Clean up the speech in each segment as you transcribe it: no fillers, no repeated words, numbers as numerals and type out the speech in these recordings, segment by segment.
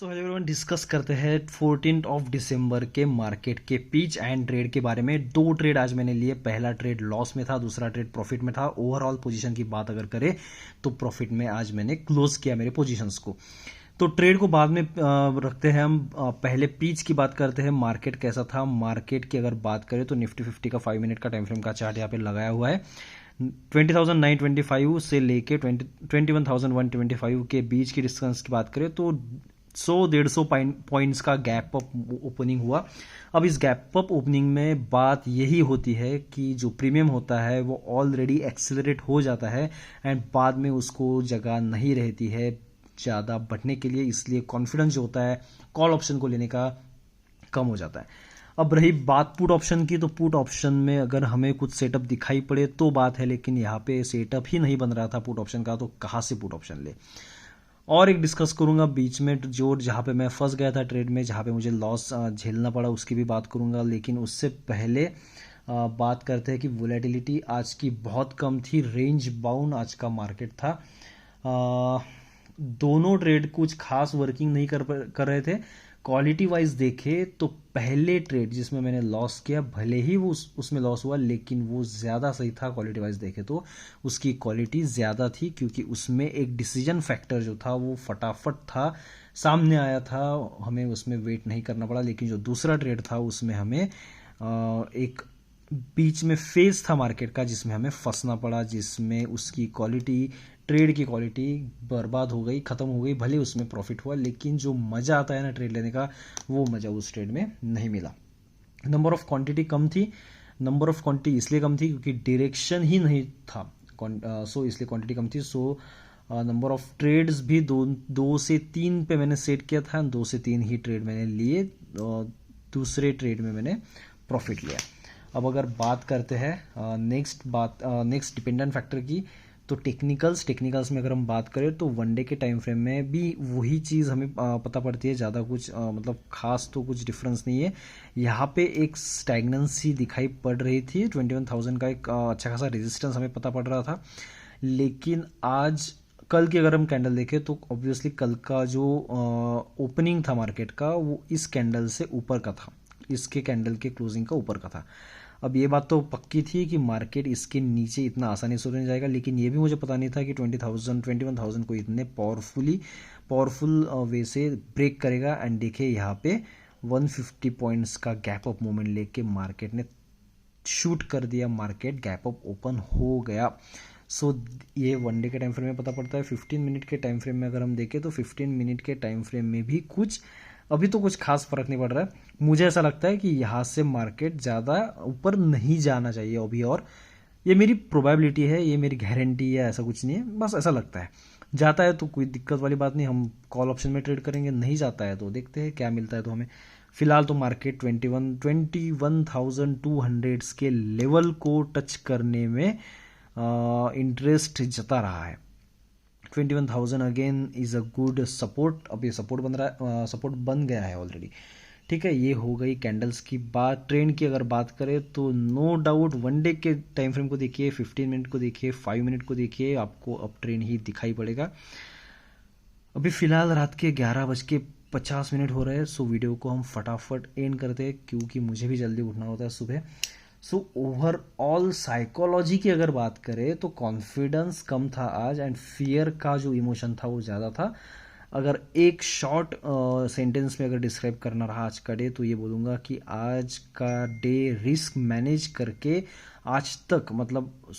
So hello everyone, discuss करते हैं 14 of December के मार्केट के पिच एंड ट्रेड के बारे में। दो ट्रेड आज मैंने लिए। पहला ट्रेड लॉस में था, दूसरा ट्रेड प्रॉफिट में था। ओवरऑल पोजीशन की बात अगर करें तो प्रॉफिट में आज मैंने क्लोज किया मेरे पोजीशंस को। तो ट्रेड को बाद में रखते हैं हम। पहले पीच की बात करते हैं। मार्केट कैसा था? मार्केट की अगर बात करें तो निफ्टी 50 का 5 मिनट का टाइम फ्रेम का चार्ट यहाँ पे लगाया हुआ है। 20,925 से लेके 21,125 के बीच की डिस्टेंस की बात करें तो 100-150 पॉइंट्स का गैप अप ओपनिंग हुआ। अब इस गैप अप ओपनिंग में बात यही होती है कि जो प्रीमियम होता है वो ऑलरेडी एक्सेलरेट हो जाता है एंड बाद में उसको जगह नहीं रहती है ज़्यादा बढ़ने के लिए, इसलिए कॉन्फिडेंस जो होता है कॉल ऑप्शन को लेने का कम हो जाता है। अब रही बात पुट ऑप्शन की, तो पुट ऑप्शन में अगर हमें कुछ सेटअप दिखाई पड़े तो बात है, लेकिन यहाँ पे सेटअप ही नहीं बन रहा था पुट ऑप्शन का, तो कहाँ से पुट ऑप्शन ले। और एक डिस्कस करूंगा बीच में जो जहाँ पे मैं फंस गया था ट्रेड में, जहाँ पे मुझे लॉस झेलना पड़ा, उसकी भी बात करूंगा। लेकिन उससे पहले बात करते हैं कि वोलेटिलिटी आज की बहुत कम थी। रेंज बाउंड आज का मार्केट था। दोनों ट्रेड कुछ खास वर्किंग नहीं कर रहे थे। क्वालिटी वाइज देखे तो पहले ट्रेड जिसमें मैंने लॉस किया, भले ही वो उसमें लॉस हुआ, लेकिन वो ज़्यादा सही था। क्वालिटी वाइज देखे तो उसकी क्वालिटी ज़्यादा थी, क्योंकि उसमें एक डिसीजन फैक्टर जो था वो फटाफट था, सामने आया था, हमें उसमें वेट नहीं करना पड़ा। लेकिन जो दूसरा ट्रेड था उसमें हमें एक बीच में फेज था मार्केट का जिसमें हमें फंसना पड़ा, जिसमें उसकी क्वालिटी, ट्रेड की क्वालिटी बर्बाद हो गई, ख़त्म हो गई। भले उसमें प्रॉफिट हुआ, लेकिन जो मज़ा आता है ना ट्रेड लेने का, वो मज़ा उस ट्रेड में नहीं मिला। नंबर ऑफ क्वांटिटी कम थी। नंबर ऑफ क्वांटिटी इसलिए कम थी क्योंकि डायरेक्शन ही नहीं था, सो इसलिए क्वांटिटी कम थी। सो नंबर ऑफ ट्रेड्स भी दो से तीन पे मैंने सेट किया था। 2 से 3 ही ट्रेड मैंने लिए। दूसरे ट्रेड में मैंने प्रॉफिट लिया। अब अगर बात करते हैं नेक्स्ट डिपेंडेंट फैक्टर की, तो टेक्निकल्स में अगर हम बात करें तो वनडे के टाइम फ्रेम में भी वही चीज़ हमें पता पड़ती है। ज़्यादा कुछ मतलब खास तो कुछ डिफरेंस नहीं है। यहाँ पे एक स्टैग्नेंसी दिखाई पड़ रही थी। 21,000 का एक अच्छा खासा रेजिस्टेंस हमें पता पड़ रहा था। लेकिन आज कल की अगर हम कैंडल देखें तो ऑब्वियसली कल का जो ओपनिंग था मार्केट का, वो इस कैंडल से ऊपर का था, इसके कैंडल के क्लोजिंग का ऊपर का था। अब ये बात तो पक्की थी कि मार्केट इसके नीचे इतना आसानी से नहीं जाएगा, लेकिन ये भी मुझे पता नहीं था कि 21,000 को इतने पावरफुल वे से ब्रेक करेगा। एंड देखिए यहाँ पे 150 पॉइंट्स का गैप अप मूवमेंट लेके मार्केट ने शूट कर दिया, मार्केट गैप अप ओपन हो गया। सो ये वनडे के टाइम फ्रेम में पता पड़ता है। 15 मिनट के टाइम फ्रेम में अगर हम देखें तो 15 मिनट के टाइम फ्रेम में भी अभी तो कुछ खास फर्क नहीं पड़ रहा है। मुझे ऐसा लगता है कि यहाँ से मार्केट ज़्यादा ऊपर नहीं जाना चाहिए अभी, और ये मेरी प्रोबेबिलिटी है, ये मेरी गारंटी है, ऐसा कुछ नहीं है, बस ऐसा लगता है। जाता है तो कोई दिक्कत वाली बात नहीं, हम कॉल ऑप्शन में ट्रेड करेंगे। नहीं जाता है तो देखते हैं क्या मिलता है। तो हमें फिलहाल तो मार्केट 21,200 के लेवल को टच करने में इंटरेस्ट जता रहा है। 21,000 again is a good support. अब ये सपोर्ट बन रहा है, सपोर्ट बन गया है ऑलरेडी। ठीक है, ये हो गई कैंडल्स की बात। ट्रेंड की अगर बात करें तो नो डाउट वनडे के टाइम फ्रेम को देखिए, 15 मिनट को देखिए, 5 मिनट को देखिए, आपको अब ट्रेंड ही दिखाई पड़ेगा। अभी फिलहाल रात के 11:50 हो रहे हैं। सो वीडियो को हम फटाफट एंड करते हैं, क्योंकि मुझे भी जल्दी उठना होता है सुबह। सो ओवरऑल साइकोलॉजी की अगर बात करें तो कॉन्फिडेंस कम था आज, एंड फियर का जो इमोशन था वो ज़्यादा था। अगर एक शॉर्ट सेंटेंस में अगर डिस्क्राइब करना रहा आज का डे, तो ये बोलूँगा कि आज का डे रिस्क मैनेज करके आज तक, मतलब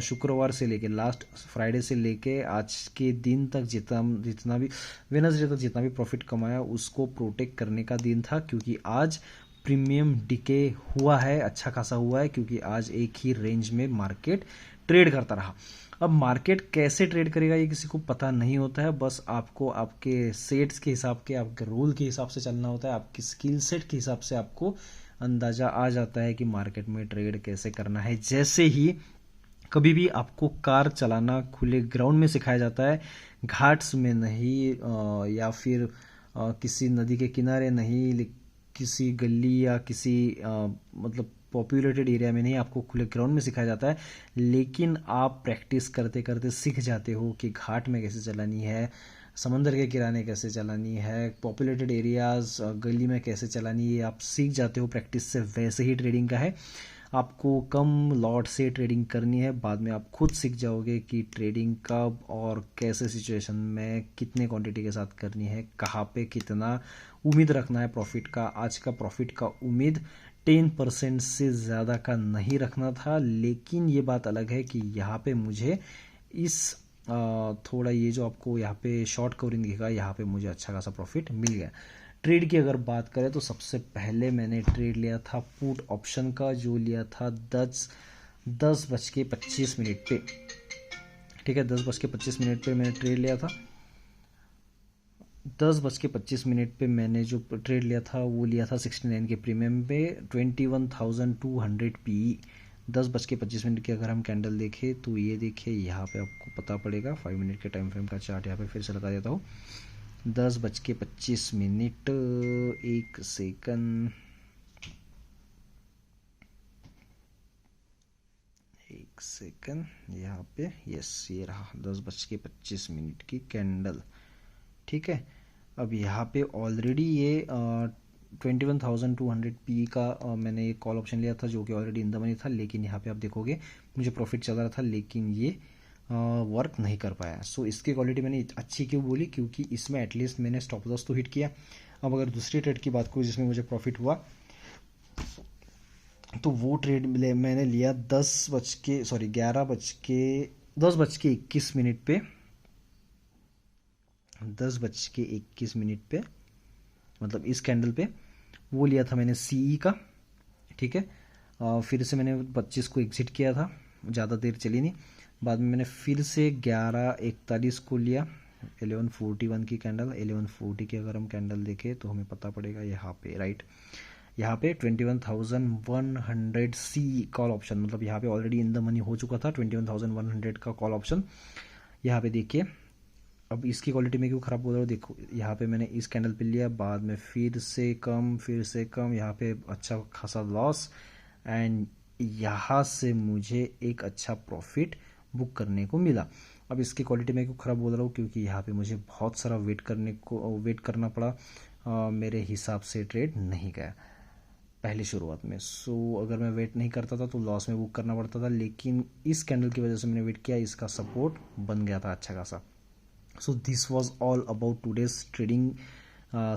शुक्रवार से लेके लास्ट फ्राइडे से लेके आज के दिन तक जितना भी वेडनेसडे तक जितना भी प्रॉफिट कमाया उसको प्रोटेक्ट करने का दिन था। क्योंकि आज प्रीमियम डिके हुआ है, अच्छा खासा हुआ है, क्योंकि आज एक ही रेंज में मार्केट ट्रेड करता रहा। अब मार्केट कैसे ट्रेड करेगा ये किसी को पता नहीं होता है, बस आपको आपके सेट्स के हिसाब के, आपके रोल के हिसाब से चलना होता है, आपकी स्किल सेट के हिसाब से आपको अंदाजा आ जाता है कि मार्केट में ट्रेड कैसे करना है। जैसे ही कभी भी आपको कार चलाना खुले ग्राउंड में सिखाया जाता है, घाट्स में नहीं, या फिर किसी नदी के किनारे नहीं, किसी गली या किसी मतलब पॉपुलेटेड एरिया में नहीं, आपको खुले ग्राउंड में सिखाया जाता है। लेकिन आप प्रैक्टिस करते करते सीख जाते हो कि घाट में कैसे चलानी है, समंदर के किनारे कैसे चलानी है, पॉपुलेटेड एरियाज़ गली में कैसे चलानी है, आप सीख जाते हो प्रैक्टिस से। वैसे ही ट्रेडिंग का है, आपको कम लॉट से ट्रेडिंग करनी है, बाद में आप खुद सीख जाओगे कि ट्रेडिंग कब और कैसे सिचुएशन में कितने क्वांटिटी के साथ करनी है, कहाँ पे कितना उम्मीद रखना है प्रॉफिट का। आज का प्रॉफिट का उम्मीद 10% से ज़्यादा का नहीं रखना था, लेकिन ये बात अलग है कि यहाँ पे मुझे इस थोड़ा ये जो आपको यहाँ पे शॉर्ट कवरिंग दिखेगा, यहाँ पे मुझे अच्छा खासा प्रॉफिट मिल गया। ट्रेड की अगर बात करें तो सबसे पहले मैंने ट्रेड लिया था पुट ऑप्शन का, जो लिया था 10:25 पे। ठीक है, 10:25 पे मैंने ट्रेड लिया था। 10:25 पे मैंने जो ट्रेड लिया था वो लिया था 69 के प्रीमियम पे, 21,200 पी। 10:25 की अगर हम कैंडल देखें तो ये देखिए, यहाँ पे आपको पता पड़ेगा 5 मिनट के टाइम फ्रेम का चार्ट यहाँ पे फिर से लगा देता हूँ। 10:25, एक सेकंड, यहाँ पे यस, ये रहा 10:25 की कैंडल। ठीक है, अब यहाँ पे ऑलरेडी ये 21,200 पी का मैंने एक कॉल ऑप्शन लिया था जो कि ऑलरेडी इन द मनी था, लेकिन यहाँ पे आप देखोगे मुझे प्रॉफिट चल रहा था, लेकिन ये वर्क नहीं कर पाया। सो इसकी क्वालिटी मैंने अच्छी क्यों बोली, क्योंकि इसमें एटलीस्ट मैंने स्टॉप लॉस तो हिट किया। अब अगर दूसरी ट्रेड की बात करूँ जिसमें मुझे प्रॉफिट हुआ, तो वो ट्रेड मैंने लिया 10:21 पे, 10:21 पे, मतलब इस कैंडल पे वो लिया था मैंने सीई का। ठीक है, फिर से मैंने 25 को एग्जिट किया था, ज़्यादा देर चली नहीं। बाद में मैंने फिर से 11:41 को लिया, 11:41 की कैंडल। 11:40 की अगर हम कैंडल देखें तो हमें पता पड़ेगा यहाँ पे, राइट, यहाँ पे 21,100 सी कॉल ऑप्शन, मतलब यहाँ पे ऑलरेडी इन द मनी हो चुका था 21,100 का कॉल ऑप्शन। यहाँ पे देखिए, अब इसकी क्वालिटी में क्यों ख़राब बोल रहा हूँ, देखो यहाँ पे मैंने इस कैंडल पे लिया, बाद में फिर से कम, यहाँ पे अच्छा खासा लॉस, एंड यहाँ से मुझे एक अच्छा प्रॉफिट बुक करने को मिला। अब इसकी क्वालिटी में क्यों ख़राब बोल रहा हूँ, क्योंकि यहाँ पे मुझे बहुत सारा वेट करना पड़ा, मेरे हिसाब से ट्रेड नहीं गया पहली शुरुआत में। सो अगर मैं वेट नहीं करता था तो लॉस में बुक करना पड़ता था, लेकिन इस कैंडल की वजह से मैंने वेट किया, इसका सपोर्ट बन गया था अच्छा खासा। So this was all about today's trading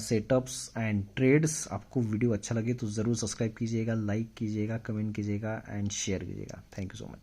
setups and trades. आपको वीडियो अच्छा लगे तो ज़रूर सब्सक्राइब कीजिएगा, लाइक कीजिएगा, कमेंट कीजिएगा एंड शेयर कीजिएगा। Thank you so much.